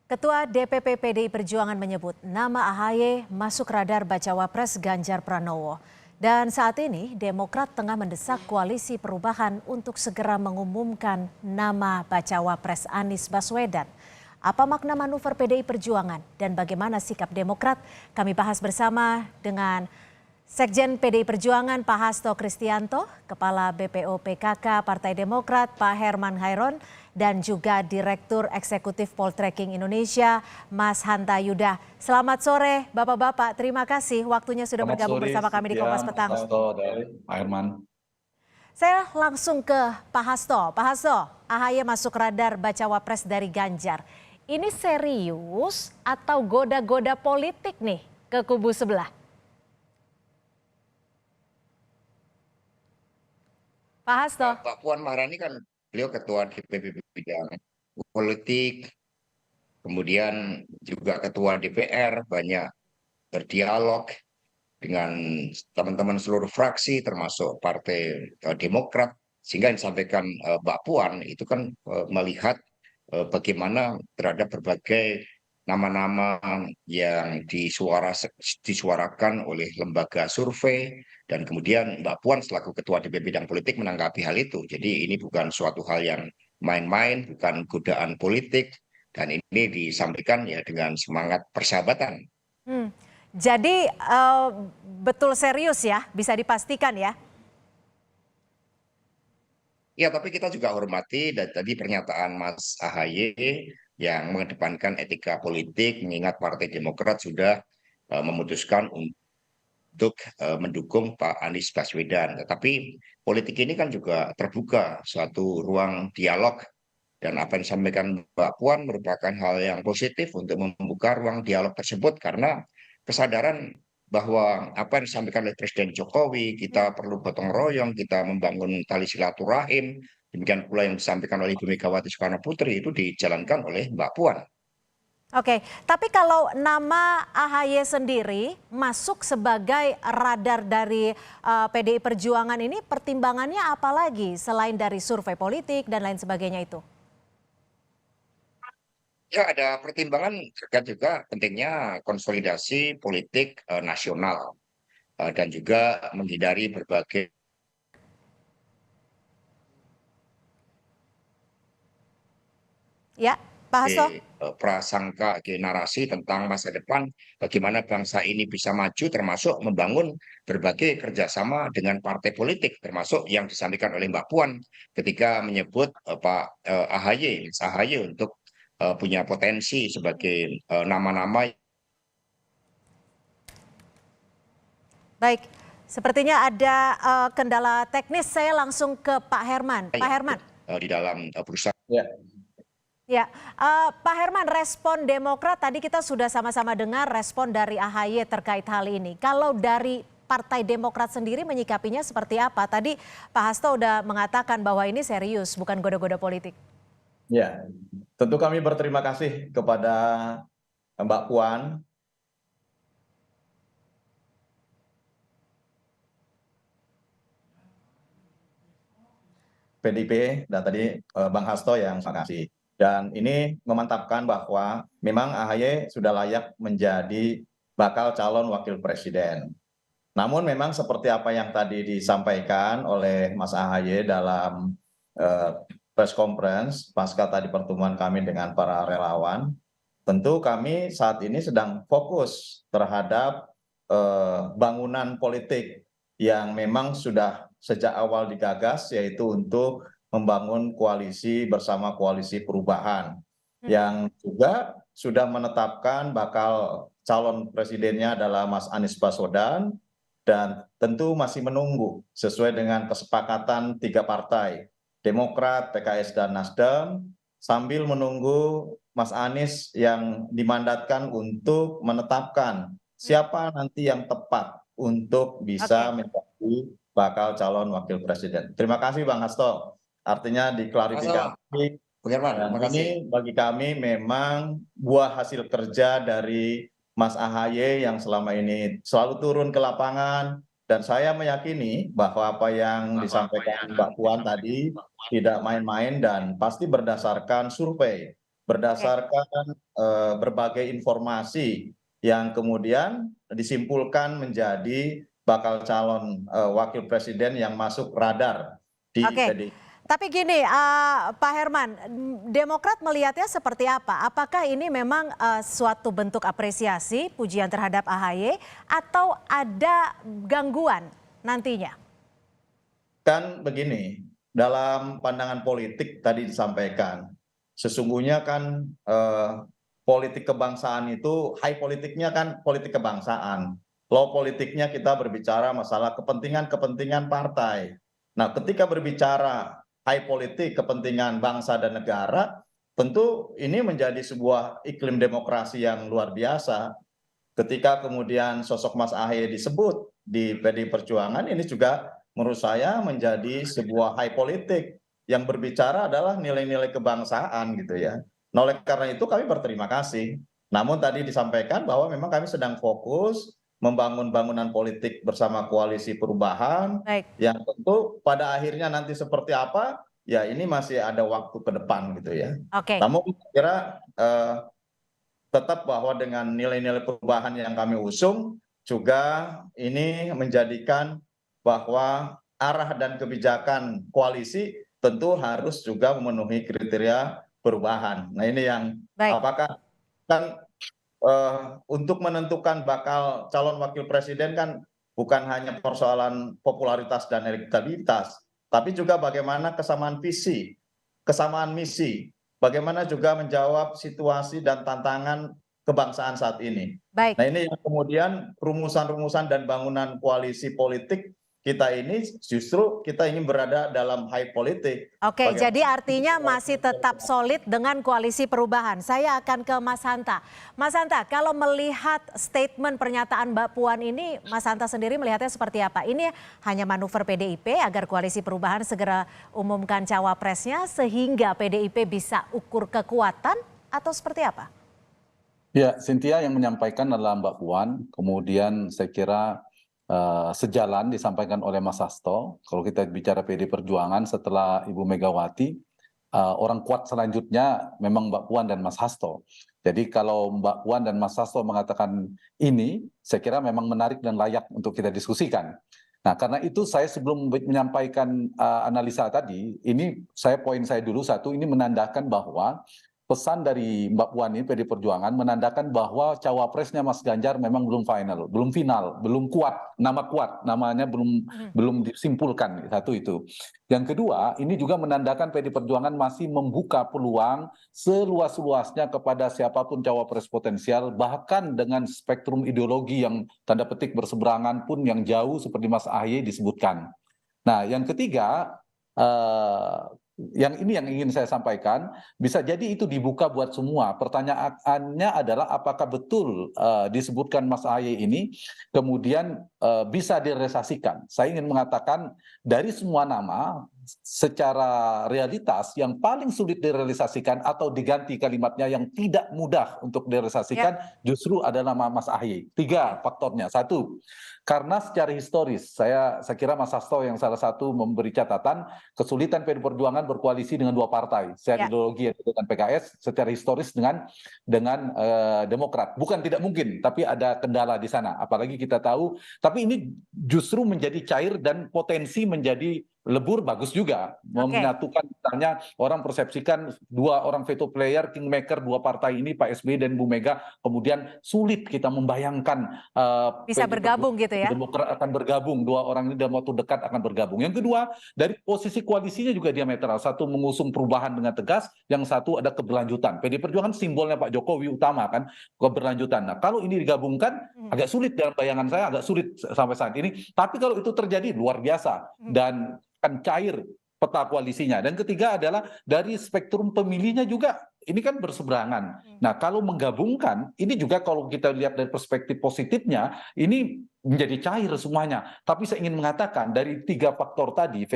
Ketua DPP PDI Perjuangan menyebut nama AHY masuk radar bacawa pres Ganjar Pranowo. Dan saat ini Demokrat tengah mendesak koalisi perubahan untuk segera mengumumkan nama bacawa pres Anies Baswedan. Apa makna manuver PDI Perjuangan dan bagaimana sikap Demokrat? Kami bahas bersama dengan Sekjen PDI Perjuangan Pak Hasto Kristianto, Kepala BPO PKK Partai Demokrat Pak Herman Hairon, dan juga Direktur Eksekutif Poltreking Indonesia Mas Hanta Yuda. Selamat sore Bapak-Bapak, terima kasih waktunya sudah bergabung bersama kami di Kompas Petang. Pak Hasto dari Pak Herman. Saya langsung ke Pak Hasto. Pak Hasto, AHY masuk radar bacawa pres dari Ganjar. Ini serius atau goda-goda politik nih ke kubu sebelah? Pak Hasto. Pak Puan Maharani kan beliau ketua DPP bidang politik, kemudian juga ketua DPR, banyak berdialog dengan teman-teman seluruh fraksi termasuk Partai Demokrat, sehingga yang disampaikan Mbak Puan itu kan melihat bagaimana terhadap berbagai nama-nama yang disuarakan oleh lembaga survei, dan kemudian Mbak Puan selaku Ketua DPP Bidang Politik menanggapi hal itu. Jadi ini bukan suatu hal yang main-main, bukan godaan politik, dan ini disampaikan ya dengan semangat persahabatan. Jadi betul serius ya, bisa dipastikan ya? Ya, tapi kita juga hormati dan tadi pernyataan Mas AHY yang mengedepankan etika politik, mengingat Partai Demokrat sudah memutuskan untuk mendukung Pak Anies Baswedan. Tetapi politik ini kan juga terbuka, suatu ruang dialog. Dan apa yang disampaikan Mbak Puan merupakan hal yang positif untuk membuka ruang dialog tersebut, karena kesadaran bahwa apa yang disampaikan oleh Presiden Jokowi, kita perlu gotong royong, kita membangun tali silaturahim, demikian pula yang disampaikan oleh Ibu Megawati Soekarno Putri itu dijalankan oleh Mbak Puan. Oke, tapi kalau nama AHY sendiri masuk sebagai radar dari PDI Perjuangan ini, pertimbangannya apa lagi selain dari survei politik dan lain sebagainya itu? Ya, ada pertimbangan terkait juga pentingnya konsolidasi politik nasional dan juga menghindari berbagai Ya, Pak Hasto. prasangka, narasi tentang masa depan, bagaimana bangsa ini bisa maju, termasuk membangun berbagai kerjasama dengan partai politik, termasuk yang disampaikan oleh Mbak Puan ketika menyebut Pak AHY, Mas AHY untuk punya potensi sebagai nama-nama. Baik, sepertinya ada kendala teknis, saya langsung ke Pak Herman. Pak Herman. Di dalam perusahaan. Ya, Pak Herman, respon Demokrat tadi kita sudah sama-sama dengar respon dari AHY terkait hal ini. Kalau dari Partai Demokrat sendiri menyikapinya seperti apa? Tadi Pak Hasto udah mengatakan bahwa ini serius, bukan goda-goda politik. Ya, tentu kami berterima kasih kepada Mbak Puan. PDIP dan tadi Bang Hasto yang terima kasih. Dan ini memantapkan bahwa memang AHY sudah layak menjadi bakal calon wakil presiden. Namun memang seperti apa yang tadi disampaikan oleh Mas AHY dalam press conference pasca tadi pertemuan kami dengan para relawan, tentu kami saat ini sedang fokus terhadap bangunan politik yang memang sudah sejak awal digagas, yaitu untuk membangun koalisi bersama Koalisi Perubahan yang juga sudah menetapkan bakal calon presidennya adalah Mas Anies Baswedan, dan tentu masih menunggu sesuai dengan kesepakatan 3 partai, Demokrat, PKS, dan Nasdem, sambil menunggu Mas Anies yang dimandatkan untuk menetapkan siapa nanti yang tepat untuk bisa menjadi bakal calon wakil presiden. Terima kasih Bang Hasto. Artinya diklarifikasi. Ini bagi kami memang buah hasil kerja dari Mas AHY yang selama ini selalu turun ke lapangan, dan saya meyakini bahwa apa yang disampaikan Mbak Puan tadi tidak main-main dan pasti berdasarkan survei. Oke. berdasarkan berbagai informasi yang kemudian disimpulkan menjadi bakal calon wakil presiden yang masuk radar di Oke. PDI. Tapi gini, Pak Herman, Demokrat melihatnya seperti apa? Apakah ini memang suatu bentuk apresiasi, pujian terhadap AHY, atau ada gangguan nantinya? Kan begini, dalam pandangan politik tadi disampaikan, sesungguhnya kan politik kebangsaan itu, high politiknya kan politik kebangsaan. Low politiknya kita berbicara masalah kepentingan-kepentingan partai. Nah, ketika berbicara high politik, kepentingan bangsa dan negara, tentu ini menjadi sebuah iklim demokrasi yang luar biasa. Ketika kemudian sosok Mas Ahy disebut di PDI Perjuangan, ini juga menurut saya menjadi sebuah high politik yang berbicara adalah nilai-nilai kebangsaan gitu ya. Nah, oleh karena itu kami berterima kasih. Namun tadi disampaikan bahwa memang kami sedang fokus membangun bangunan politik bersama koalisi perubahan Baik. yang tentu pada akhirnya nanti seperti apa, ya ini masih ada waktu ke depan gitu ya. Oke. Namun saya kira tetap bahwa dengan nilai-nilai perubahan yang kami usung juga ini menjadikan bahwa arah dan kebijakan koalisi tentu harus juga memenuhi kriteria perubahan. Nah, ini yang Baik. apakah kan untuk menentukan bakal calon wakil presiden kan bukan hanya persoalan popularitas dan elektabilitas, tapi juga bagaimana kesamaan visi, kesamaan misi, bagaimana juga menjawab situasi dan tantangan kebangsaan saat ini. Baik. Nah, ini yang kemudian rumusan-rumusan dan bangunan koalisi politik kita ini justru kita ingin berada dalam high politik. Oke, Bagaimana jadi artinya masih tetap solid dengan koalisi perubahan. Saya akan ke Mas Hanta. Mas Hanta, kalau melihat statement pernyataan Mbak Puan ini, Mas Hanta sendiri melihatnya seperti apa? Ini hanya manuver PDIP agar koalisi perubahan segera umumkan cawapresnya sehingga PDIP bisa ukur kekuatan atau seperti apa? Ya, Cynthia yang menyampaikan adalah Mbak Puan, kemudian saya kira sejalan disampaikan oleh Mas Hasto. Kalau kita bicara PD Perjuangan setelah Ibu Megawati, orang kuat selanjutnya memang Mbak Puan dan Mas Hasto. Jadi kalau Mbak Puan dan Mas Hasto mengatakan ini, saya kira memang menarik dan layak untuk kita diskusikan. Nah, karena itu saya sebelum menyampaikan analisa tadi, ini poin saya dulu satu, ini menandakan bahwa pesan dari Mbak Puan ini PD Perjuangan menandakan bahwa cawapresnya Mas Ganjar memang belum final, belum kuat, namanya belum disimpulkan, satu itu. Yang kedua, ini juga menandakan PD Perjuangan masih membuka peluang seluas-luasnya kepada siapapun cawapres potensial, bahkan dengan spektrum ideologi yang tanda petik berseberangan pun yang jauh seperti Mas Ahy disebutkan. Nah, yang ketiga, yang ingin saya sampaikan, bisa jadi itu dibuka buat semua. Pertanyaannya adalah apakah betul disebutkan Mas Ahy ini kemudian bisa direalisasikan. Saya ingin mengatakan dari semua nama, secara realitas yang paling sulit direalisasikan atau diganti kalimatnya yang tidak mudah untuk direalisasikan justru adalah nama Mas Ahy. Tiga faktornya. Satu, karena secara historis, saya kira Mas Hasto yang salah satu memberi catatan kesulitan PDI Perjuangan berkoalisi dengan dua partai, secara ideologi yaitu dengan PKS, secara historis dengan Demokrat. Bukan tidak mungkin, tapi ada kendala di sana. Apalagi kita tahu, tapi ini justru menjadi cair dan potensi menjadi lebur bagus juga, menyatukan misalnya orang persepsikan dua orang veto player, kingmaker dua partai ini Pak SBY dan Bu Mega, kemudian sulit kita membayangkan bisa bergabung gitu ya. Demokrat akan bergabung, dua orang ini dalam waktu dekat akan bergabung. Yang kedua, dari posisi koalisinya juga diametral, satu mengusung perubahan dengan tegas, yang satu ada keberlanjutan. PDI Perjuangan simbolnya Pak Jokowi utama kan, keberlanjutan. Nah, kalau ini digabungkan agak sulit dalam bayangan saya, agak sulit sampai saat ini. Tapi kalau itu terjadi luar biasa dan akan cair peta koalisinya. Dan ketiga adalah dari spektrum pemilihnya juga ini kan berseberangan. Nah, kalau menggabungkan ini juga kalau kita lihat dari perspektif positifnya ini menjadi cair semuanya. Tapi saya ingin mengatakan dari tiga faktor tadi,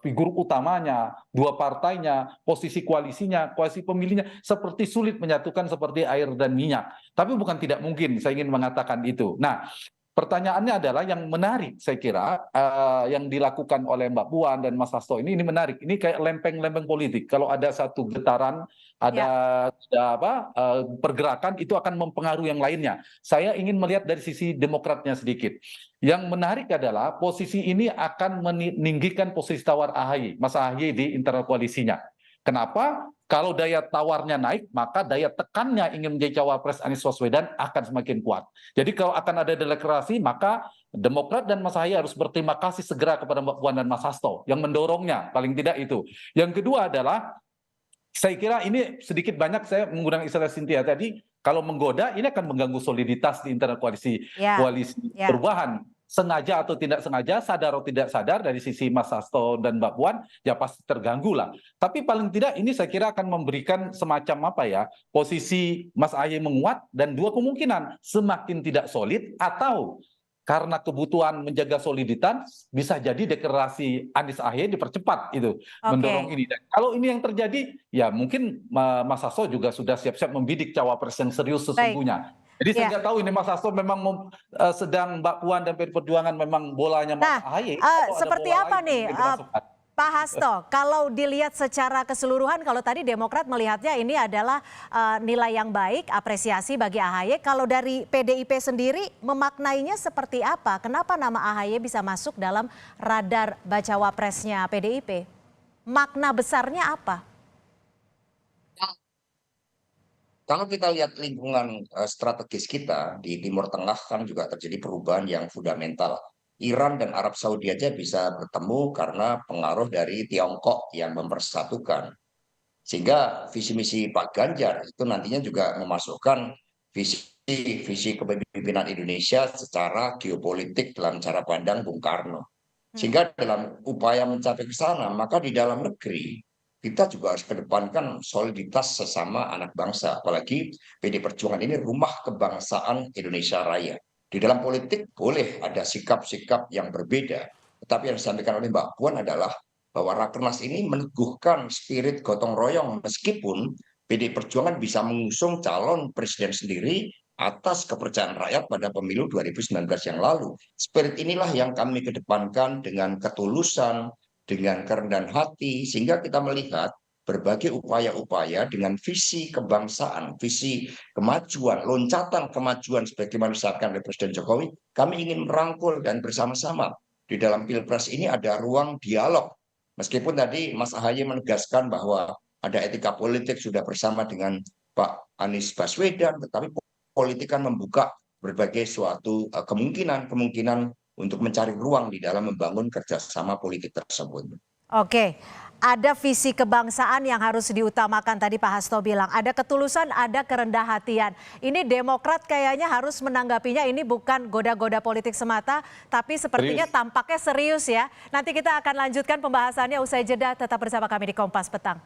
figur utamanya, dua partainya, posisi koalisinya, koalisi pemilihnya seperti sulit menyatukan seperti air dan minyak. Tapi bukan tidak mungkin, saya ingin mengatakan itu. Nah, pertanyaannya adalah yang menarik saya kira yang dilakukan oleh Mbak Puan dan Mas Hasto ini menarik. Ini kayak lempeng-lempeng politik. Kalau ada satu getaran, ada pergerakan itu akan mempengaruhi yang lainnya. Saya ingin melihat dari sisi Demokratnya sedikit. Yang menarik adalah posisi ini akan meninggikan posisi tawar AHY, Mas AHY di internal koalisinya. Kenapa? Kalau daya tawarnya naik, maka daya tekannya ingin menjadi cawapres Anies Baswedan akan semakin kuat. Jadi kalau akan ada deklarasi, maka Demokrat dan Mas Ahaye harus berterima kasih segera kepada Mbak Puan dan Mas Hasto yang mendorongnya, paling tidak itu. Yang kedua adalah, saya kira ini sedikit banyak saya menggunakan istilah Cynthia tadi, kalau menggoda ini akan mengganggu soliditas di internal koalisi perubahan. Sengaja atau tidak sengaja, sadar atau tidak sadar dari sisi Mas Hasto dan Mbak Puan, ya pasti terganggu lah. Tapi paling tidak ini saya kira akan memberikan semacam posisi Mas Ahaye menguat dan dua kemungkinan, semakin tidak solid atau karena kebutuhan menjaga soliditas bisa jadi deklarasi Anies Ahaye dipercepat itu mendorong ini. Dan kalau ini yang terjadi, ya mungkin Mas Hasto juga sudah siap-siap membidik cawapres yang serius sesungguhnya. Jadi saya nggak tahu ini Mas Hasto memang sedang Mbak Puan dan PD Perjuangan memang bolanya Mas Ahaye. Seperti apa nih Pak Hasto, kalau dilihat secara keseluruhan, kalau tadi Demokrat melihatnya ini adalah nilai yang baik, apresiasi bagi AHY. Kalau dari PDIP sendiri memaknainya seperti apa? Kenapa nama AHY bisa masuk dalam radar bacawa presnya PDIP? Makna besarnya apa? Kalau kita lihat lingkungan strategis kita di Timur Tengah kan juga terjadi perubahan yang fundamental. Iran dan Arab Saudi aja bisa bertemu karena pengaruh dari Tiongkok yang mempersatukan. Sehingga visi misi Pak Ganjar itu nantinya juga memasukkan visi kepemimpinan Indonesia secara geopolitik dalam cara pandang Bung Karno. Sehingga dalam upaya mencapai ke sana, maka di dalam negeri kita juga harus kedepankan soliditas sesama anak bangsa. Apalagi PD Perjuangan ini rumah kebangsaan Indonesia Raya. Di dalam politik boleh ada sikap-sikap yang berbeda. Tetapi yang disampaikan oleh Mbak Puan adalah bahwa Rakernas ini meneguhkan spirit gotong royong meskipun PD Perjuangan bisa mengusung calon presiden sendiri atas kepercayaan rakyat pada pemilu 2019 yang lalu. Spirit inilah yang kami kedepankan dengan ketulusan, dengan kerendahan hati, sehingga kita melihat berbagai upaya-upaya dengan visi kebangsaan, visi kemajuan, loncatan kemajuan sebagaimana disampaikan oleh Presiden Jokowi, kami ingin merangkul dan bersama-sama. Di dalam Pilpres ini ada ruang dialog. Meskipun tadi Mas Ahaye menegaskan bahwa ada etika politik sudah bersama dengan Pak Anies Baswedan, tetapi politik kan membuka berbagai suatu kemungkinan untuk mencari ruang di dalam membangun kerjasama politik tersebut. Oke, ada visi kebangsaan yang harus diutamakan tadi Pak Hasto bilang. Ada ketulusan, ada kerendah hatian. Ini Demokrat kayaknya harus menanggapinya ini bukan goda-goda politik semata, tapi sepertinya tampaknya serius ya. Nanti kita akan lanjutkan pembahasannya usai jeda, tetap bersama kami di Kompas Petang.